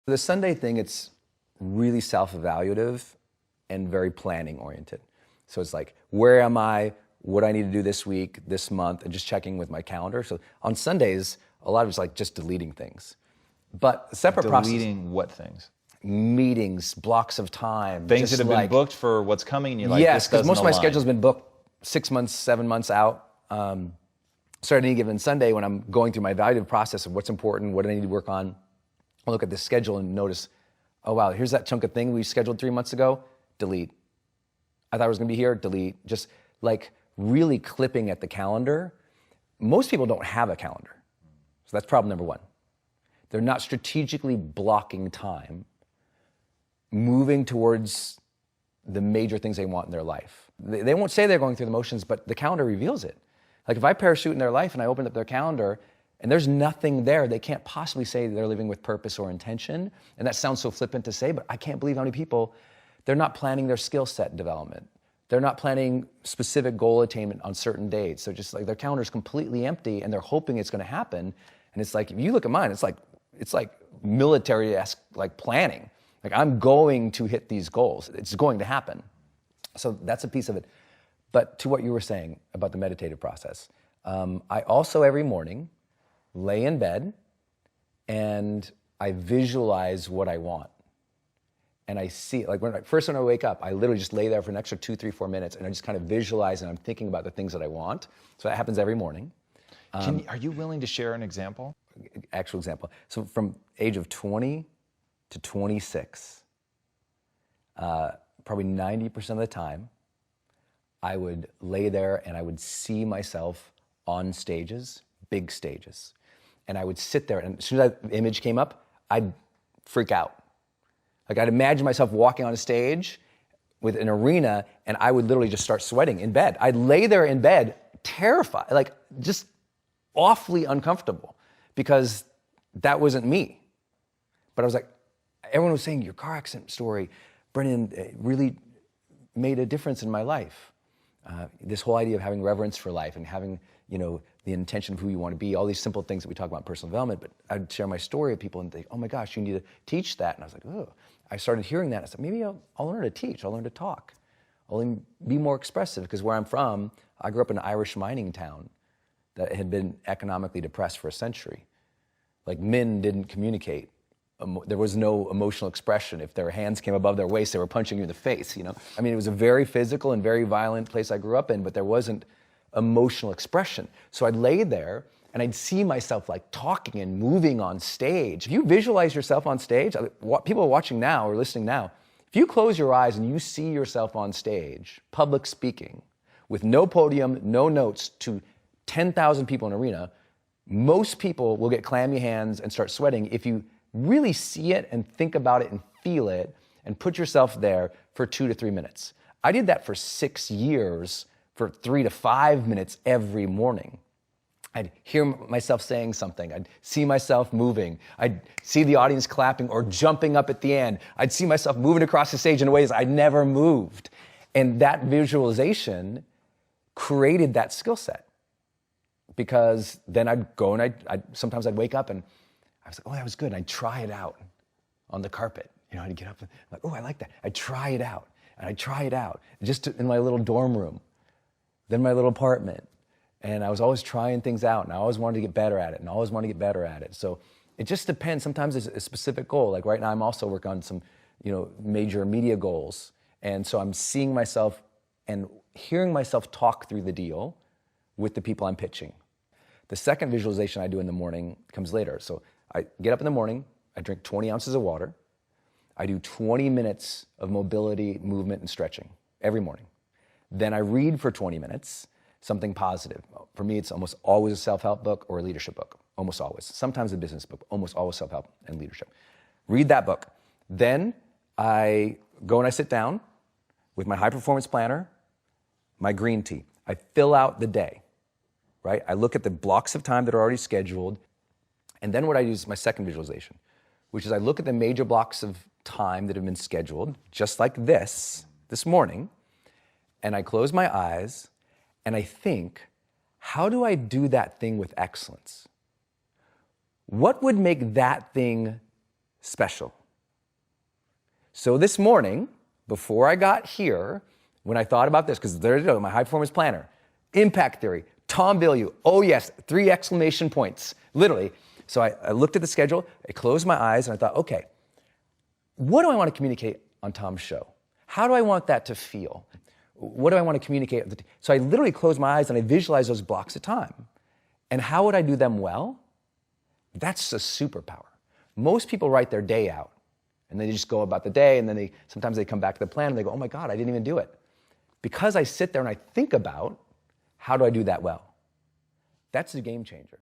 The Sunday thing, it's really self-evaluative and very planning oriented. So it's like, where am I? What do I need to do this week, this month, and just checking with my calendar. So on Sundays, a lot of it's like just deleting things. But a separate process. Deleting what things? Meetings, blocks of time. Things that have been booked for what's coming, and you're like, yes, because most of my schedule's been booked 6 months, 7 months out. So at any given Sunday, when I'm going through my evaluative process of what's important, what do I need to work on, I'll look at the schedule and notice, oh wow, here's that chunk of thing we scheduled 3 months ago, delete. I thought it was gonna be here, delete. Just like really clipping at the calendar. Most people don't have a calendar. So that's problem number one. They're not strategically blocking time, moving towards the major things they want in their life. They won't say they're going through the motions, but the calendar reveals it. Like if I parachute in their life and I open up their calendar and there's nothing there, they can't possibly say they're living with purpose or intention. And that sounds so flippant to say, but I can't believe how many people, they're not planning their skill set development. They're not planning specific goal attainment on certain dates. They're just like, their calendar's completely empty and they're hoping it's gonna happen. And it's like, if you look at mine, it's like military-esque like planning. Like I'm going to hit these goals. It's going to happen. So that's a piece of it. But to what you were saying about the meditative process, I also every morning lay in bed and I visualize what I want. And I see, like when I wake up, I literally just lay there for an extra 2, 3, 4 minutes and I just kind of visualize and I'm thinking about the things that I want. So that happens every morning. Are you willing to share an example? Actual example. So from age of 20 to 26, probably 90% of the time, I would lay there and I would see myself on stages, big stages. And I would sit there and as soon as that image came up, I'd freak out. Like I'd imagine myself walking on a stage with an arena and I would literally just start sweating in bed. I'd lay there in bed, terrified, like just awfully uncomfortable because that wasn't me. But I was like, everyone was saying, your car accident story, Brendon, really made a difference in my life. This whole idea of having reverence for life and having, the intention of who you want to be, all these simple things that we talk about in personal development, but I'd share my story with people and think, oh my gosh, you need to teach that. And I was like, oh, I started hearing that. And I said, maybe I'll learn to teach, I'll learn to talk. I'll be more expressive because where I'm from, I grew up in an Irish mining town that had been economically depressed for a century. Like men didn't communicate. There was no emotional expression. If their hands came above their waist, they were punching you in the face, I mean, it was a very physical and very violent place I grew up in, but there wasn't emotional expression. So I'd lay there and I'd see myself like talking and moving on stage. If you visualize yourself on stage, people watching now or listening now, if you close your eyes and you see yourself on stage, public speaking, with no podium, no notes, to 10,000 people in an arena, most people will get clammy hands and start sweating if you really see it and think about it and feel it and put yourself there for 2 to 3 minutes. I did that for 6 years for 3 to 5 minutes every morning. I'd hear myself saying something. I'd see myself moving. I'd see the audience clapping or jumping up at the end. I'd see myself moving across the stage in ways I never moved. And that visualization created that skill set. Because then I'd go and sometimes I'd wake up and I was like, oh, that was good. And I'd try it out on the carpet. I'd get up and like, oh, I like that. I'd try it out and I'd try it out just in my little dorm room, then my little apartment. And I was always trying things out and I always wanted to get better at it and I always wanted to get better at it. So it just depends. Sometimes it's a specific goal. Like right now, I'm also working on some, major media goals. And so I'm seeing myself and hearing myself talk through the deal with the people I'm pitching. The second visualization I do in the morning comes later. So I get up in the morning, I drink 20 ounces of water, I do 20 minutes of mobility, movement, and stretching every morning. Then I read for 20 minutes, something positive. For me, it's almost always a self-help book or a leadership book, almost always. Sometimes a business book, almost always self-help and leadership. Read that book. Then I go and I sit down with my high-performance planner, my green tea. I fill out the day, right? I look at the blocks of time that are already scheduled, and then what I do is my second visualization, which is I look at the major blocks of time that have been scheduled, just like this morning, and I close my eyes, and I think, how do I do that thing with excellence? What would make that thing special. So this morning, before I got here, when I thought about this, because there you go, my high performance planner, impact theory, Tom Bilyeu, oh yes, 3 exclamation points, literally. So I looked at the schedule, I closed my eyes, and I thought, okay, what do I want to communicate on Tom's show? How do I want that to feel? What do I want to communicate? So I literally closed my eyes and I visualized those blocks of time. And how would I do them well? That's a superpower. Most people write their day out and they just go about the day, and then sometimes they come back to the plan and they go, oh my God, I didn't even do it. Because I sit there and I think about, how do I do that well? That's a game changer.